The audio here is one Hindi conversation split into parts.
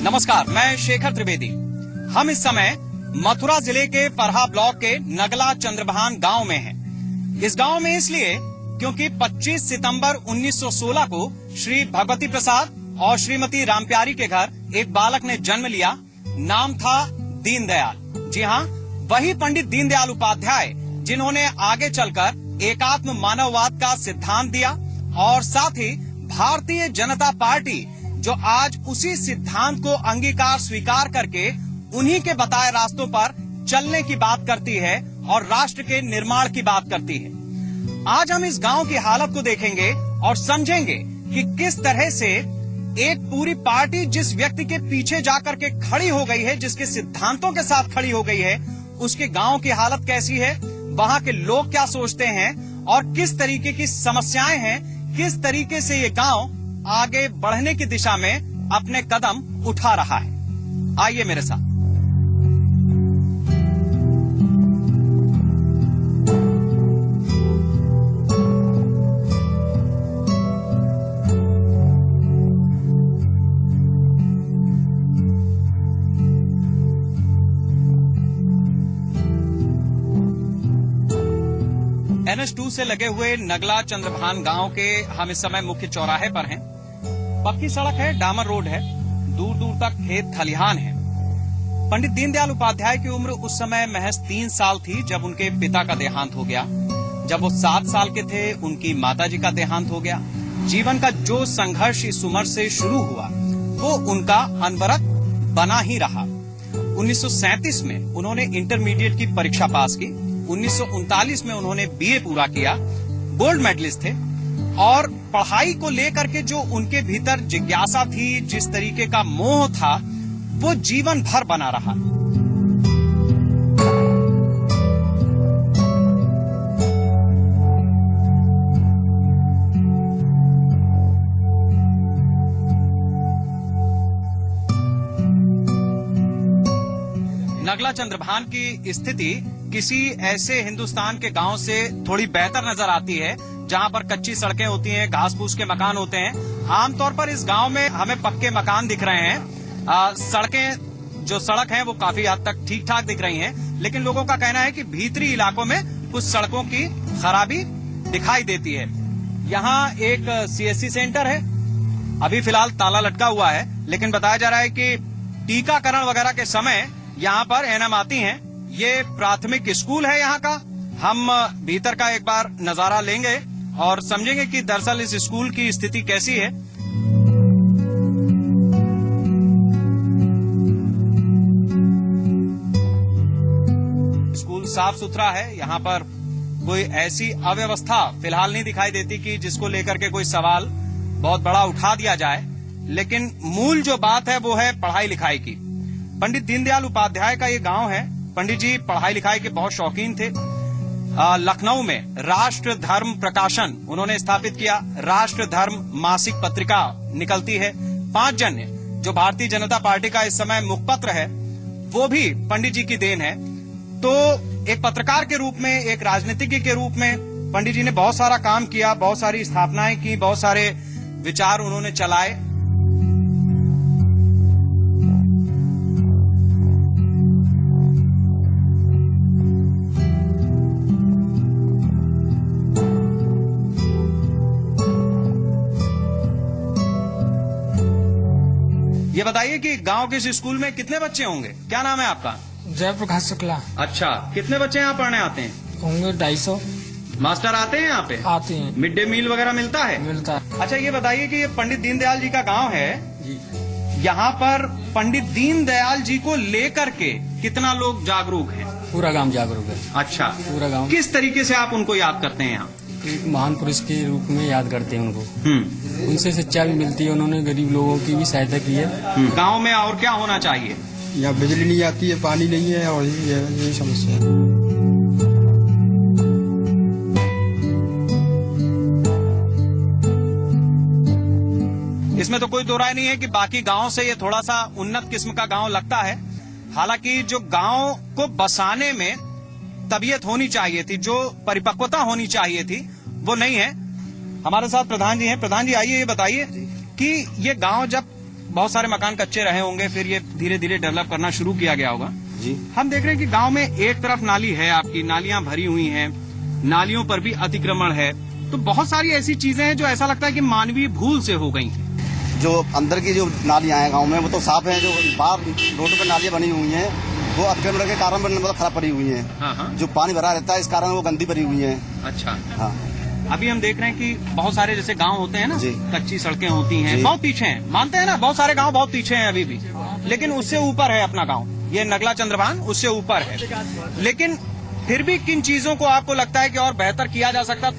नमस्कार, मैं शेखर त्रिवेदी। हम इस समय मथुरा जिले के परहा ब्लॉक के नगला चंद्रभान गांव में हैं। इस गांव में इसलिए क्योंकि 25 सितंबर 1916 को श्री भगवती प्रसाद और श्रीमती रामप्यारी के घर एक बालक ने जन्म लिया। नाम था दीनदयाल। जी हाँ, वही पंडित दीनदयाल उपाध्याय जिन्होंने आगे चलकर एकात्म मानववाद का सिद्धांत दिया और साथ ही भारतीय जनता पार्टी जो आज उसी सिद्धांत को अंगीकार स्वीकार करके उन्हीं के बताए रास्तों पर चलने की बात करती है और राष्ट्र के निर्माण की बात करती है। आज हम इस गांव की हालत को देखेंगे और समझेंगे कि किस तरह से एक पूरी पार्टी जिस व्यक्ति के पीछे जाकर के खड़ी हो गई है, जिसके सिद्धांतों के साथ खड़ी हो गई है, उसके गांव की हालत कैसी है, वहां के लोग क्या सोचते हैं और किस तरीके की समस्याएं हैं, किस तरीके से ये गांव आगे बढ़ने की दिशा में अपने कदम उठा रहा है। आइए मेरे साथ। NH2 से लगे हुए नगला चंद्रभान गांव के हम इस समय मुख्य चौराहे पर हैं। पक्की सड़क है, डामर रोड है, दूर दूर तक खेत खलिहान है। पंडित दीनदयाल उपाध्याय की उम्र उस समय महज 3 साल थी जब उनके पिता का देहांत हो गया। जब वो 7 साल के थे, उनकी माताजी का देहांत हो गया। जीवन का जो संघर्ष इस उम्र से शुरू हुआ वो उनका अनवरत बना ही रहा। 1937 में उन्होंने इंटरमीडिएट की परीक्षा पास की। 1939 में उन्होंने BA पूरा किया, गोल्ड मेडलिस्ट थे और पढ़ाई को लेकर के जो उनके भीतर जिज्ञासा थी, जिस तरीके का मोह था, वो जीवन भर बना रहा। नगला चंद्रभान की स्थिति किसी ऐसे हिंदुस्तान के गांव से थोड़ी बेहतर नजर आती है जहां पर कच्ची सड़कें होती हैं, घास फूस के मकान होते हैं। आमतौर पर इस गांव में हमें पक्के मकान दिख रहे हैं। सड़कें जो सड़क है वो काफी हद तक ठीक ठाक दिख रही हैं, लेकिन लोगों का कहना है कि भीतरी इलाकों में कुछ सड़कों की खराबी दिखाई देती है। यहाँ एक CSC सेंटर है, अभी फिलहाल ताला लटका हुआ है, लेकिन बताया जा रहा है कि टीकाकरण वगैरह के समय यहाँ पर एनएम आती हैं। ये प्राथमिक स्कूल है यहाँ का। हम भीतर का एक बार नजारा लेंगे और समझेंगे कि दरअसल इस स्कूल की स्थिति कैसी है। स्कूल साफ सुथरा है, यहाँ पर कोई ऐसी अव्यवस्था फिलहाल नहीं दिखाई देती कि जिसको लेकर के कोई सवाल बहुत बड़ा उठा दिया जाए, लेकिन मूल जो बात है वो है पढ़ाई लिखाई की। पंडित दीनदयाल उपाध्याय का ये गांव है। पंडित जी पढ़ाई लिखाई के बहुत शौकीन थे। लखनऊ में राष्ट्र धर्म प्रकाशन उन्होंने स्थापित किया। राष्ट्र धर्म मासिक पत्रिका निकलती है। 5 जन्य जो भारतीय जनता पार्टी का इस समय मुखपत्र है वो भी पंडित जी की देन है। तो एक पत्रकार के रूप में, एक राजनीतिज्ञ के रूप में पंडित जी ने बहुत सारा काम किया, बहुत सारी स्थापनाएं की, बहुत सारे विचार उन्होंने चलाए। ये बताइए कि गांव के इस स्कूल में कितने बच्चे होंगे? क्या नाम है आपका? जयप्रकाश शुक्ला। अच्छा, कितने बच्चे यहाँ पढ़ने आते हैं? होंगे 250। मास्टर आते हैं यहाँ पे? आते हैं। मिड डे मील वगैरह मिलता है? मिलता है। अच्छा, ये बताइए कि ये पंडित दीनदयाल जी का गांव है जी। यहाँ पर पंडित दीनदयाल जी को लेकर के कितना लोग जागरूक हैं? पूरा गांव जागरूक है। अच्छा, पूरा गांव। किस तरीके से आप उनको याद करते हैं यहाँ? एक महान पुरुष के रूप में याद करते हैं उनको। उनसे शिक्षा भी मिलती है, उन्होंने गरीब लोगों की भी सहायता की है। गांव में और क्या होना चाहिए? यहाँ बिजली नहीं आती है, पानी नहीं है और यही समस्या है। इसमें तो कोई दो राय नहीं है कि बाकी गांव से ये थोड़ा सा उन्नत किस्म का गांव लगता है। हालांकि जो गांव को बसाने में तबीयत होनी चाहिए थी, जो परिपक्वता होनी चाहिए थी, वो नहीं है। हमारे साथ प्रधान जी हैं। प्रधान जी, आइए ये बताइए कि ये गांव जब बहुत सारे मकान कच्चे रहे होंगे, फिर ये धीरे धीरे डेवलप करना शुरू किया गया होगा जी। हम देख रहे हैं कि गांव में एक तरफ नाली है, आपकी नालियां भरी हुई हैं, नालियों पर भी अतिक्रमण है, तो बहुत सारी ऐसी चीजें हैं जो ऐसा लगता है कि मानवीय भूल से हो गई हैं। जो अंदर की जो नालियां हैं गांव में वो तो साफ हैं, जो बाहर रोड पर नालियां बनी हुई हैं वो अतिक्रमण के कारण मतलब खराब पड़ी हुई हैं। हाँ। जो पानी भरा रहता है इस कारण वो गंदी पड़ी हुई हैं। अच्छा। हाँ। अभी हम देख रहे हैं कि बहुत सारे जैसे गांव होते हैं ना, जी। कच्ची सड़कें होती हैं, जी। बहुत पीछे हैं, मानते हैं ना, बहुत सारे गांव बहुत पीछे हैं अभी भी, लेकिन उससे ऊपर है अपना गांव, ये नगला चंद्रभान उससे ऊपर है। लेकिन फिर भी किन चीजों को आपको लगता है कि और बेहतर किया जा सकता?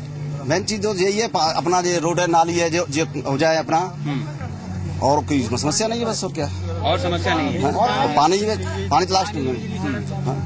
मेन चीज तो यही है अपना जो रोड है नाली है जो हो जाए अपना, और कोई समस्या नहीं है बस। और क्या और समस्या नहीं है। और पानी तो लास्ट में।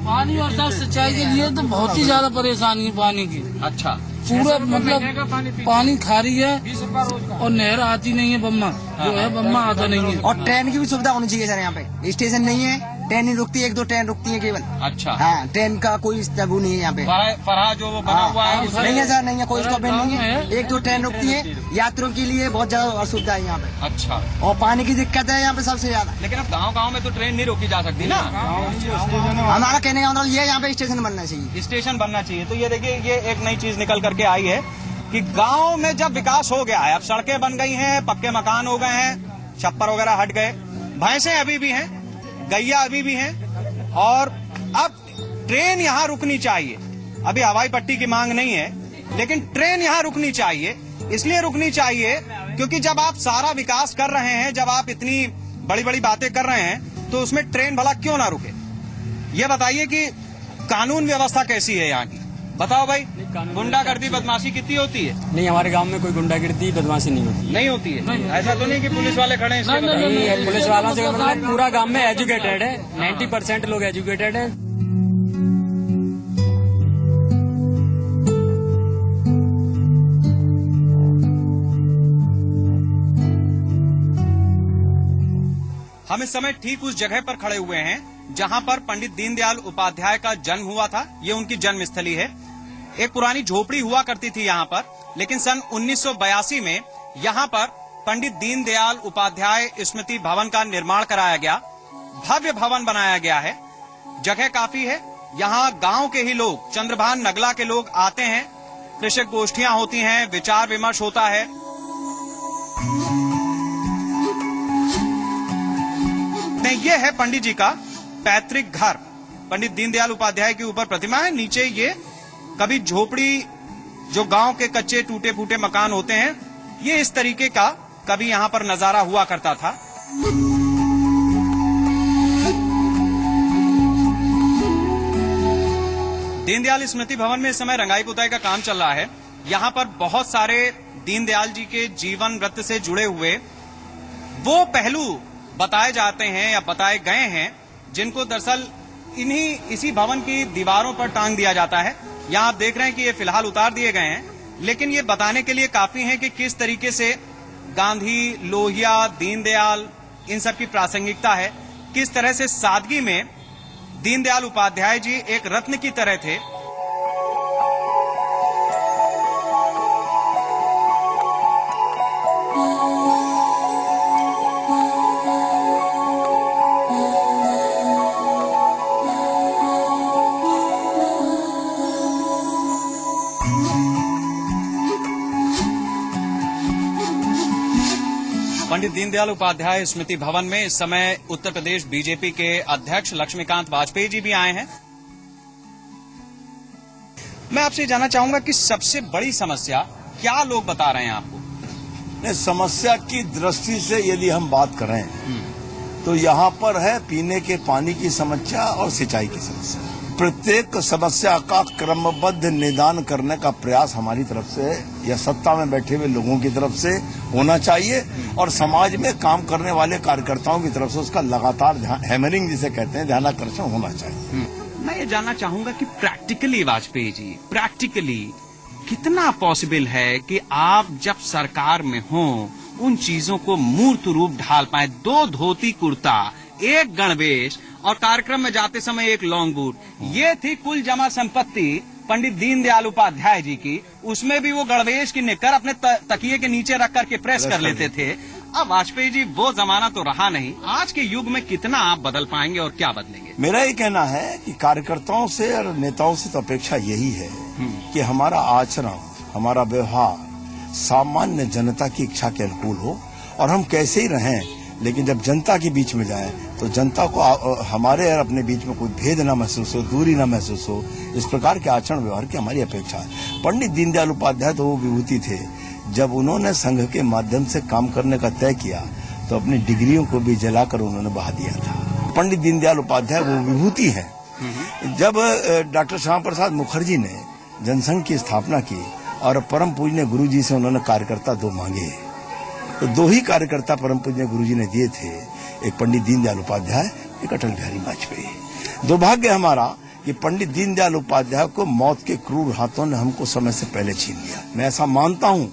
पानी और साफ सिंचाई के लिए तो बहुत ही ज्यादा परेशानी है पानी की। अच्छा। पूरा मतलब पानी खारी है और नहर आती नहीं है, बम्मा जो है बम्मा आता नहीं है। और ट्रेन की भी सुविधा होनी चाहिए सर, यहाँ पे स्टेशन नहीं है, ट्रेन नहीं रुकती है, 1-2 ट्रेन रुकती है केवल। अच्छा। हाँ, ट्रेन का कोई वो नहीं है यहाँ पे। फरहा जो वो बना हुआ है उसमें- नहीं है सर, नहीं है, कोई स्टॉप नहीं है, 1-2 ट्रेन रुकती है, यात्रियों के लिए बहुत ज्यादा असुविधा है यहाँ पे। अच्छा। और पानी की दिक्कत है यहाँ पे सबसे ज्यादा। लेकिन अब गांव में तो ट्रेन नहीं रोकी जा सकती ना, हमारा कहने का मतलब ये है, यहाँ पे स्टेशन बनना चाहिए। स्टेशन बनना चाहिए। तो ये देखिए, ये एक नई चीज निकल करके आई है कि गांव में जब विकास हो गया है, अब सड़कें बन गई हैं, पक्के मकान हो गए हैं, छप्पर वगैरह हट गए, भैंसें अभी भी हैं, गैया अभी भी हैं, और अब ट्रेन यहाँ रुकनी चाहिए। अभी हवाई पट्टी की मांग नहीं है, लेकिन ट्रेन यहाँ रुकनी चाहिए। इसलिए रुकनी चाहिए क्योंकि जब आप सारा विकास कर रहे हैं, जब आप इतनी बड़ी बड़ी बातें कर रहे हैं, तो उसमें ट्रेन भला क्यों ना रुके? ये बताइए कि कानून व्यवस्था कैसी है यहाँ की, बताओ भाई। गुंडागर्दी बदमाशी कितनी होती है? नहीं, हमारे गांव में कोई गुंडागिर्दी बदमाशी नहीं होती। नहीं होती है। ऐसा तो नहीं कि पुलिस वाले खड़े हैं इसलिए बता रहे हैं। नहीं है, पुलिस वालों से मतलब पूरा गांव में एजुकेटेड है, 90% लोग एजुकेटेड है। हम इस समय ठीक उस जगह पर खड़े हुए हैं जहां पर पंडित दीनदयाल उपाध्याय का जन्म हुआ था। ये उनकी जन्म स्थली है। एक पुरानी झोपड़ी हुआ करती थी यहाँ पर, लेकिन सन 1982 में यहाँ पर पंडित दीनदयाल उपाध्याय स्मृति भवन का निर्माण कराया गया। भव्य भवन बनाया गया है। जगह काफी है। यहाँ गांव के ही लोग, चंद्रभान नगला के लोग आते हैं, कृषक गोष्ठियां होती हैं, विचार विमर्श होता है। ये है पंडित जी का पैतृक घर। पंडित दीनदयाल उपाध्याय के ऊपर प्रतिमा है, नीचे ये कभी झोपड़ी, जो गांव के कच्चे टूटे फूटे मकान होते हैं, ये इस तरीके का कभी यहाँ पर नजारा हुआ करता था। दीनदयाल स्मृति भवन में इस समय रंगाई पुताई का काम चल रहा है। यहाँ पर बहुत सारे दीनदयाल जी के जीवन वृत्त से जुड़े हुए वो पहलू बताए जाते हैं या बताए गए हैं, जिनको दरअसल इसी भवन की दीवारों पर टांग दिया जाता है। यहाँ आप देख रहे हैं कि ये फिलहाल उतार दिए गए हैं, लेकिन ये बताने के लिए काफी है कि किस तरीके से गांधी, लोहिया, दीनदयाल, इन सब की प्रासंगिकता है। किस तरह से सादगी में दीनदयाल उपाध्याय जी एक रत्न की तरह थे। पंडित दीनदयाल उपाध्याय स्मृति भवन में इस समय उत्तर प्रदेश बीजेपी के अध्यक्ष लक्ष्मीकांत वाजपेयी जी भी आए हैं। मैं आपसे जानना चाहूंगा कि सबसे बड़ी समस्या क्या लोग बता रहे हैं आपको? समस्या की दृष्टि से यदि हम बात करें तो यहाँ पर है पीने के पानी की समस्या और सिंचाई की समस्या। प्रत्येक समस्या का क्रमबद्ध निदान करने का प्रयास हमारी तरफ से या सत्ता में बैठे हुए लोगों की तरफ से होना चाहिए और समाज में काम करने वाले कार्यकर्ताओं की तरफ से उसका लगातार हैमरिंग जिसे कहते हैं ध्यानाकर्षण होना चाहिए। मैं ये जानना चाहूंगा कि प्रैक्टिकली वाजपेयी जी, प्रैक्टिकली कितना पॉसिबल है कि आप जब सरकार में हो उन चीजों को मूर्त रूप ढाल पाए? 2 धोती कुर्ता, 1 गणवेश और कार्यक्रम में जाते समय 1 लॉन्ग बूट, ये थी कुल जमा संपत्ति पंडित दीनदयाल उपाध्याय जी की। उसमें भी वो गणवेश की निकर अपने तकिए के नीचे रख करके प्रेस कर लेते थे। अब वाजपेयी जी वो जमाना तो रहा नहीं, आज के युग में कितना आप बदल पाएंगे और क्या बदलेंगे? मेरा ये कहना है कि कार्यकर्ताओं से और नेताओं से तो अपेक्षा यही है कि हमारा आचरण, हमारा व्यवहार सामान्य जनता की इच्छा के अनुकूल हो और हम कैसे ही रहें, लेकिन जब जनता के बीच में जाएं तो जनता को हमारे और अपने बीच में कोई भेद न महसूस हो, दूरी न महसूस हो। इस प्रकार के आचरण व्यवहार की हमारी अपेक्षा है। पंडित दीनदयाल उपाध्याय तो वो विभूति थे, जब उन्होंने संघ के माध्यम से काम करने का तय किया तो अपनी डिग्रियों को भी जलाकर उन्होंने बहा दिया था। पंडित दीनदयाल उपाध्याय वो विभूति है। जब डॉक्टर श्यामा प्रसाद मुखर्जी ने जनसंघ की स्थापना की और परम पूज्य गुरु जी से उन्होंने कार्यकर्ता दो मांगे, तो दो ही कार्यकर्ता परम पूज्य गुरु जी ने दिए थे, एक पंडित दीनदयाल उपाध्याय, एक अटल बिहारी वाजपेयी। दुर्भाग्य हमारा कि पंडित दीनदयाल उपाध्याय को मौत के क्रूर हाथों ने हमको समय से पहले छीन लिया। मैं ऐसा मानता हूं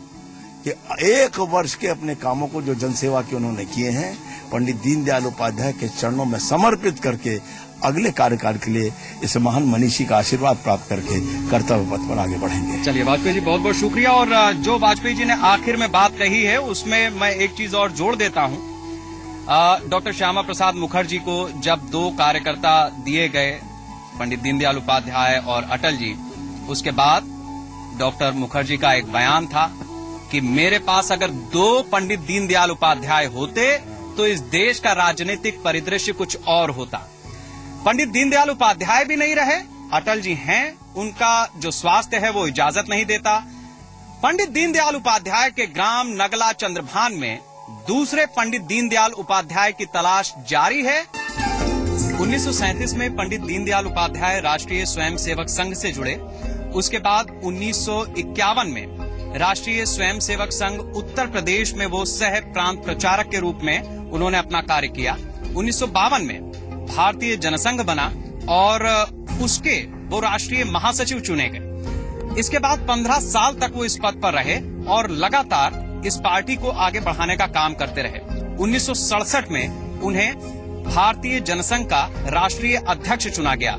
कि 1 वर्ष के अपने कामों को जो जनसेवा के उन्होंने किए हैं, पंडित दीनदयाल उपाध्याय के चरणों में समर्पित करके अगले कार्यकाल के लिए इस महान मनीषी का आशीर्वाद प्राप्त करके कर्तव्य पथ पर आगे बढ़ेंगे। चलिए वाजपेयी जी, बहुत बहुत शुक्रिया। और जो वाजपेयी जी ने आखिर में बात कही है उसमें मैं एक चीज और जोड़ देता हूं। डॉक्टर श्यामा प्रसाद मुखर्जी को जब 2 कार्यकर्ता दिए गए, पंडित दीनदयाल उपाध्याय और अटल जी, उसके बाद डॉक्टर मुखर्जी का एक बयान था कि मेरे पास अगर 2 पंडित दीनदयाल उपाध्याय होते तो इस देश का राजनीतिक परिदृश्य कुछ और होता। पंडित दीनदयाल उपाध्याय भी नहीं रहे, अटल जी हैं, उनका जो स्वास्थ्य है वो इजाजत नहीं देता। पंडित दीनदयाल उपाध्याय के ग्राम नगला चंद्रभान में दूसरे पंडित दीनदयाल उपाध्याय की तलाश जारी है। 1937 में पंडित दीनदयाल उपाध्याय राष्ट्रीय स्वयंसेवक संघ से जुड़े। उसके बाद 1951 में राष्ट्रीय स्वयंसेवक संघ उत्तर प्रदेश में वो सह प्रांत प्रचारक के रूप में उन्होंने अपना कार्य किया। 1952 में भारतीय जनसंघ बना और उसके वो राष्ट्रीय महासचिव चुने गए। इसके बाद 15 साल तक वो इस पद पर रहे और लगातार इस पार्टी को आगे बढ़ाने का काम करते रहे। 1967 में उन्हें भारतीय जनसंघ का राष्ट्रीय अध्यक्ष चुना गया।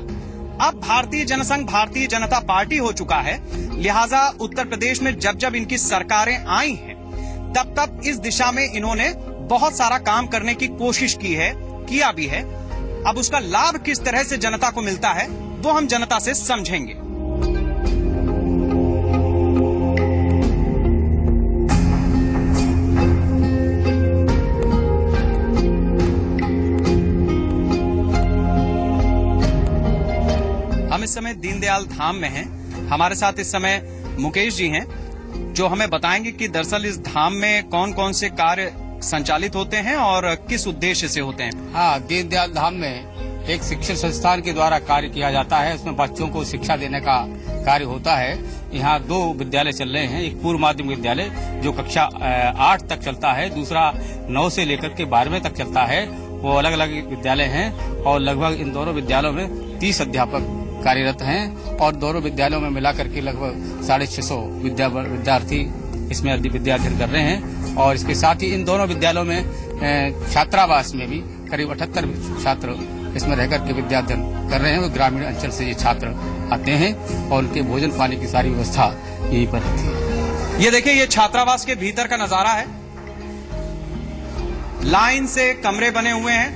अब भारतीय जनसंघ भारतीय जनता पार्टी हो चुका है, लिहाजा उत्तर प्रदेश में जब जब इनकी सरकारें आई हैं, तब तब इस दिशा में इन्होंने बहुत सारा काम करने की कोशिश की है, किया भी है। अब उसका लाभ किस तरह से जनता को मिलता है वो हम जनता से समझेंगे। हम इस समय दीनदयाल धाम में हैं। हमारे साथ इस समय मुकेश जी हैं जो हमें बताएंगे कि दरअसल इस धाम में कौन कौन से कार्य संचालित होते हैं और किस उद्देश्य से होते हैं। हाँ, दीनदयाल धाम में एक शिक्षण संस्थान के द्वारा कार्य किया जाता है। उसमें बच्चों को शिक्षा देने का कार्य होता है। यहाँ 2 विद्यालय चल रहे हैं। एक पूर्व माध्यमिक विद्यालय जो कक्षा 8 तक चलता है, दूसरा 9 से लेकर के 12वें तक चलता है। वो अलग अलग विद्यालय हैं और लगभग इन दोनों विद्यालयों में 30 अध्यापक कार्यरत हैं और दोनों विद्यालयों में मिलाकर के लगभग 650 विद्यार्थी इसमें विद्या अध्ययन कर रहे हैं। और इसके साथ ही इन दोनों विद्यालयों में छात्रावास में भी करीब 78 छात्र इसमें रहकर के विद्या अध्ययन कर रहे हैं। वो ग्रामीण अंचल से ये छात्र आते हैं और उनके भोजन पानी की सारी व्यवस्था यहीं पर रहती है। ये देखिए, ये छात्रावास के भीतर का नजारा है। लाइन से कमरे बने हुए हैं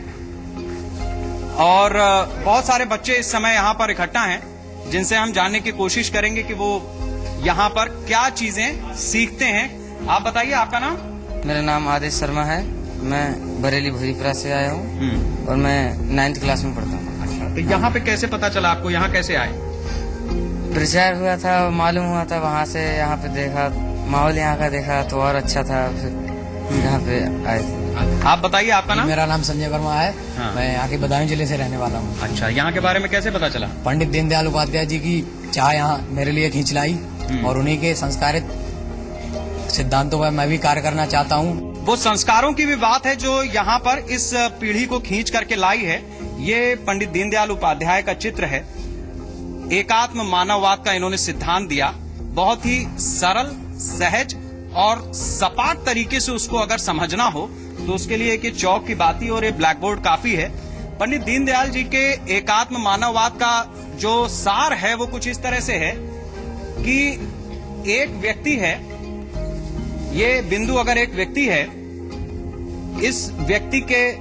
और बहुत सारे बच्चे इस समय यहाँ पर इकट्ठा हैं, जिनसे हम जानने की कोशिश करेंगे कि वो यहाँ पर क्या चीजें सीखते हैं। आप बताइए, आपका नाम? मेरा नाम आदेश शर्मा है। मैं बरेली भूरीपुरा से आया हूँ और मैं 9th क्लास में पढ़ता हूँ। अच्छा, तो यहाँ पे कैसे पता चला आपको? यहाँ कैसे आए? प्रचार हुआ था, मालूम हुआ था, वहाँ से यहाँ पे देखा, माहौल यहाँ का देखा तो और अच्छा था, फिर यहाँ पे आए थे। आप बताइए, आपका नाम? मेरा नाम संजय वर्मा है। हाँ। मैं यहाँ के बदायूं जिले से रहने वाला हूँ। अच्छा, यहाँ के बारे में कैसे पता चला? पंडित दीनदयाल उपाध्याय जी की चाह यहाँ मेरे लिए खींच लाई और उन्हीं के संस्कारित सिद्धांतों पर मैं भी कार्य करना चाहता हूँ। वो संस्कारों की भी बात है जो यहाँ पर इस पीढ़ी को खींच करके लाई है। ये पंडित दीनदयाल उपाध्याय का चित्र है। एकात्म मानववाद का इन्होंने सिद्धांत दिया। बहुत ही सरल, सहज और सपाट तरीके से उसको अगर समझना हो तो उसके लिए एक चौक की बाती और एक ब्लैक बोर्ड काफी है। पंडित दीनदयाल जी के एकात्म मानववाद का जो सार है वो कुछ इस तरह से है कि एक व्यक्ति है, ये बिंदु अगर एक व्यक्ति है इस व्यक्ति के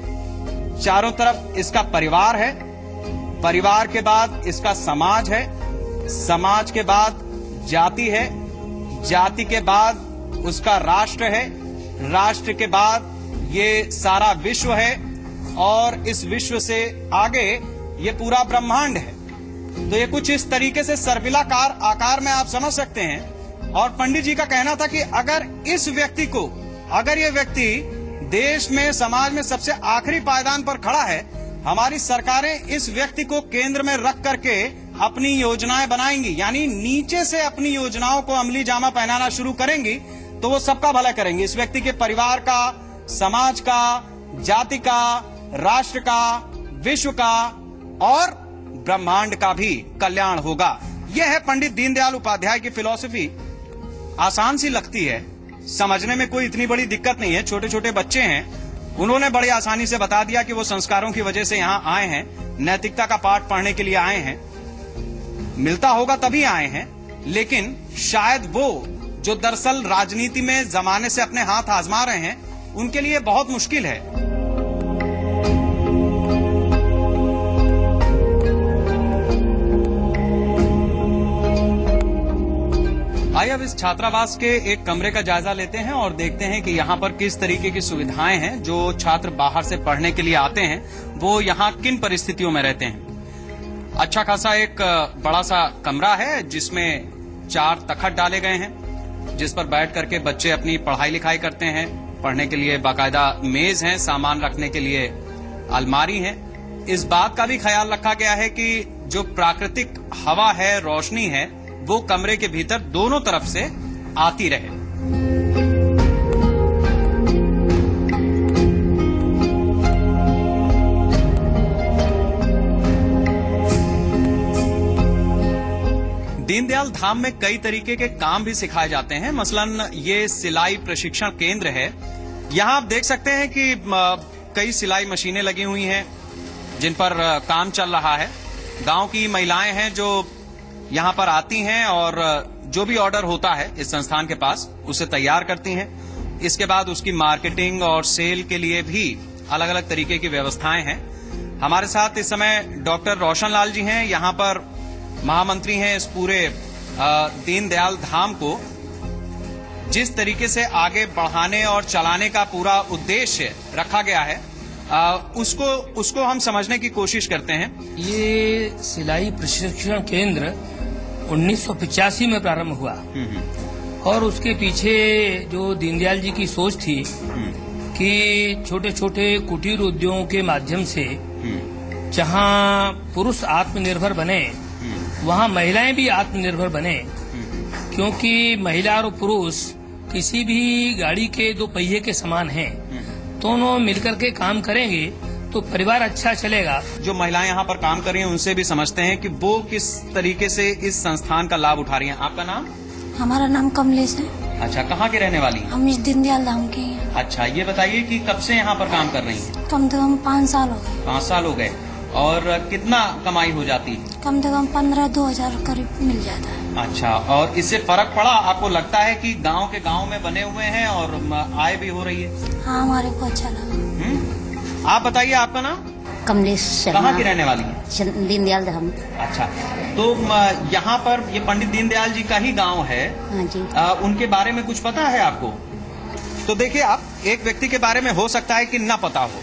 चारों तरफ इसका परिवार है, परिवार के बाद इसका समाज है, समाज के बाद जाति है, जाति के बाद उसका राष्ट्र है, राष्ट्र के बाद ये सारा विश्व है और इस विश्व से आगे ये पूरा ब्रह्मांड है। तो ये कुछ इस तरीके से सर्पिलाकार आकार में आप समझ सकते हैं। और पंडित जी का कहना था कि अगर इस व्यक्ति को, अगर ये व्यक्ति देश में, समाज में सबसे आखिरी पायदान पर खड़ा है, हमारी सरकारें इस व्यक्ति को केंद्र में रख करके अपनी योजनाएं बनाएंगी, यानी नीचे से अपनी योजनाओं को अमली जामा पहनाना शुरू करेंगी, तो वो सबका भला करेंगे। इस व्यक्ति के परिवार का, समाज का, जाति का, राष्ट्र का, विश्व का और ब्रह्मांड का भी कल्याण होगा। यह है पंडित दीनदयाल उपाध्याय की फिलॉसफी। आसान सी लगती है, समझने में कोई इतनी बड़ी दिक्कत नहीं है। छोटे छोटे बच्चे हैं, उन्होंने बड़ी आसानी से बता दिया कि वो संस्कारों की वजह से यहाँ आए हैं, नैतिकता का पाठ पढ़ने के लिए आए हैं। मिलता होगा तभी आए हैं, लेकिन शायद वो जो दरअसल राजनीति में जमाने से अपने हाथ आजमा रहे हैं, उनके लिए बहुत मुश्किल है। आइए अब इस छात्रावास के एक कमरे का जायजा लेते हैं और देखते हैं कि यहाँ पर किस तरीके की सुविधाएं हैं। जो छात्र बाहर से पढ़ने के लिए आते हैं वो यहाँ किन परिस्थितियों में रहते हैं। अच्छा खासा एक बड़ा सा कमरा है जिसमें 4 तखत डाले गए हैं, जिस पर बैठ करके बच्चे अपनी पढ़ाई लिखाई करते हैं। पढ़ने के लिए बाकायदा मेज है, सामान रखने के लिए अलमारी है। इस बात का भी ख्याल रखा गया है कि जो प्राकृतिक हवा है, रोशनी है, वो कमरे के भीतर दोनों तरफ से आती रहे। दीनदयाल धाम में कई तरीके के काम भी सिखाए जाते हैं। मसलन ये सिलाई प्रशिक्षण केंद्र है। यहाँ आप देख सकते हैं कि कई सिलाई मशीनें लगी हुई हैं जिन पर काम चल रहा है। गांव की महिलाएं हैं जो यहाँ पर आती हैं और जो भी ऑर्डर होता है इस संस्थान के पास उसे तैयार करती हैं। इसके बाद उसकी मार्केटिंग और सेल के लिए भी अलग अलग तरीके की व्यवस्थाएं हैं। हमारे साथ इस समय डॉक्टर रोशन लाल जी हैं, यहाँ पर महामंत्री हैं इस पूरे दीनदयाल धाम को जिस तरीके से आगे बढ़ाने और चलाने का पूरा उद्देश्य रखा गया है, उसको हम समझने की कोशिश करते हैं। ये सिलाई प्रशिक्षण केंद्र 1985 में प्रारंभ हुआ और उसके पीछे जो दीनदयाल जी की सोच थी कि छोटे छोटे कुटीर उद्योगों के माध्यम से जहां पुरुष आत्मनिर्भर बने वहां महिलाएं भी आत्मनिर्भर बने, क्योंकि महिला और पुरुष किसी भी गाड़ी के 2 पहिए के समान हैं। दोनों मिलकर के काम करेंगे तो परिवार अच्छा चलेगा। जो महिलाएं यहाँ पर काम कर रही हैं उनसे भी समझते हैं कि वो किस तरीके से इस संस्थान का लाभ उठा रही हैं। आपका नाम? हमारा नाम कमलेश है। अच्छा, कहाँ के रहने वाली हैं? हम इस दीनदयाल धाम के हैं। अच्छा, ये बताइए कि कब से यहाँ पर काम कर रही हैं? कम से कम 5 साल हो गए। 5 साल हो गए। और कितना कमाई हो जाती है? कम से कम 15-2000 करीब मिल जाता है। अच्छा, और इससे फर्क पड़ा? आपको लगता है कि गांव के गांव में बने हुए हैं और आय भी हो रही है? हाँ, हमारे को अच्छा लगा। आप बताइए, आपका नाम? कमलेश शर्मा। कहाँ की रहने वाली है? दीनदयाल धाम। अच्छा, तो यहाँ पर ये पंडित दीनदयाल जी का ही गांव है। हाँ जी। उनके बारे में कुछ पता है आपको? तो देखिए, आप एक व्यक्ति के बारे में हो सकता है कि न पता हो,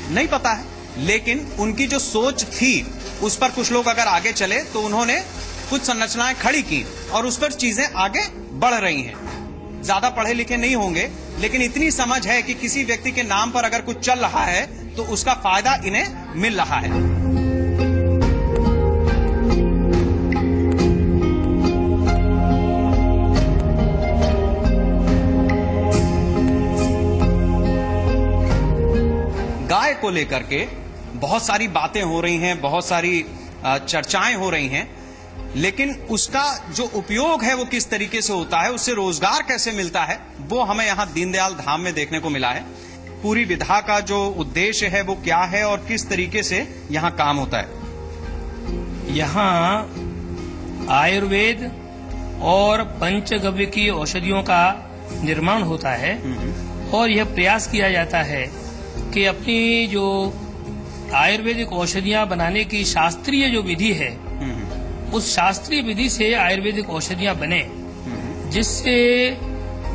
नहीं पता है, लेकिन उनकी जो सोच थी उस पर कुछ लोग अगर आगे चले तो उन्होंने कुछ संरचनाएं खड़ी की और उस पर चीजें आगे बढ़ रही हैं। ज्यादा पढ़े लिखे नहीं होंगे, लेकिन इतनी समझ है कि किसी व्यक्ति के नाम पर अगर कुछ चल रहा है तो उसका फायदा इन्हें मिल रहा है। गाय को लेकर के बहुत सारी बातें हो रही हैं, बहुत सारी चर्चाएं हो रही हैं, लेकिन उसका जो उपयोग है वो किस तरीके से होता है, उससे रोजगार कैसे मिलता है, वो हमें यहाँ दीनदयाल धाम में देखने को मिला है। पूरी विधा का जो उद्देश्य है वो क्या है और किस तरीके से यहाँ काम होता है। यहाँ आयुर्वेद और पंचगव्य की औषधियों का निर्माण होता है और यह प्रयास किया जाता है कि अपनी जो आयुर्वेदिक औषधियां बनाने की शास्त्रीय जो विधि है उस शास्त्रीय विधि से आयुर्वेदिक औषधियां बने, जिससे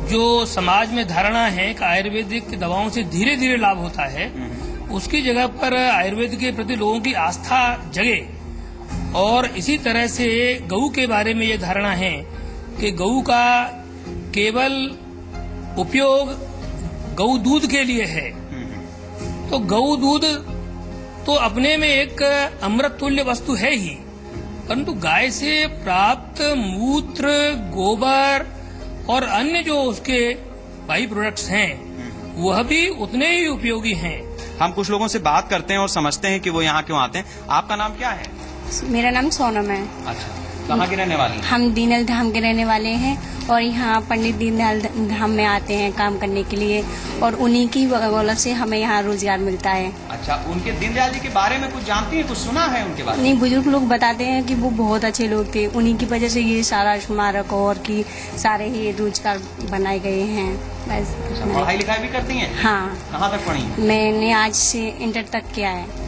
जो समाज में धारणा है कि आयुर्वेदिक दवाओं से धीरे धीरे लाभ होता है, उसकी जगह पर आयुर्वेद के प्रति लोगों की आस्था जगे। और इसी तरह से गऊ के बारे में ये धारणा है कि गऊ का केवल उपयोग गऊ दूध के लिए है, तो गऊ दूध तो अपने में एक अमृत तुल्य वस्तु है ही, परंतु गाय से प्राप्त मूत्र, गोबर और अन्य जो उसके बाई प्रोडक्ट्स हैं वह भी उतने ही उपयोगी हैं। हम कुछ लोगों से बात करते हैं और समझते हैं कि वो यहाँ क्यों आते हैं। आपका नाम क्या है? मेरा नाम सोनम है। अच्छा, कहाँ के रहने वाली हैं? हम दीनदयाल धाम के रहने वाले हैं और यहाँ पंडित दीनदयाल धाम में आते हैं काम करने के लिए, और उन्हीं की बदौलत से हमें यहाँ रोजगार मिलता है। अच्छा, उनके दीनदयाल जी के बारे में कुछ जानती हैं, कुछ सुना है उनके बारे में? नहीं, बुजुर्ग लोग बताते हैं कि वो बहुत अच्छे लोग थे, उन्हीं की वजह से ये सारा स्मारक और की सारे ही रोजगार बनाए गए हैं। बस पढ़ाई लिखाई भी करती हैं? हाँ। कहाँ तक पढ़ी हैं? मैंने आज से इंटर तक किया है।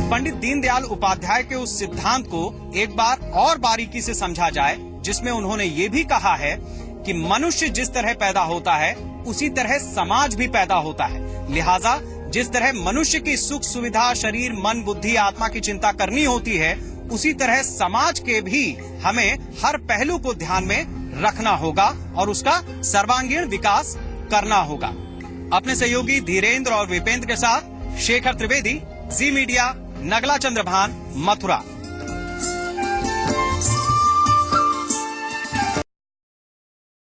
पंडित दीनदयाल उपाध्याय के उस सिद्धांत को एक बार और बारीकी से समझा जाए, जिसमें उन्होंने ये भी कहा है कि मनुष्य जिस तरह पैदा होता है उसी तरह समाज भी पैदा होता है। लिहाजा जिस तरह मनुष्य की सुख सुविधा, शरीर, मन, बुद्धि, आत्मा की चिंता करनी होती है, उसी तरह समाज के भी हमें हर पहलू को ध्यान में रखना होगा और उसका सर्वांगीण विकास करना होगा। अपने सहयोगी धीरेन्द्र और विपेंद्र के साथ शेखर त्रिवेदी, जी मीडिया, नगला चंद्रभान, मथुरा।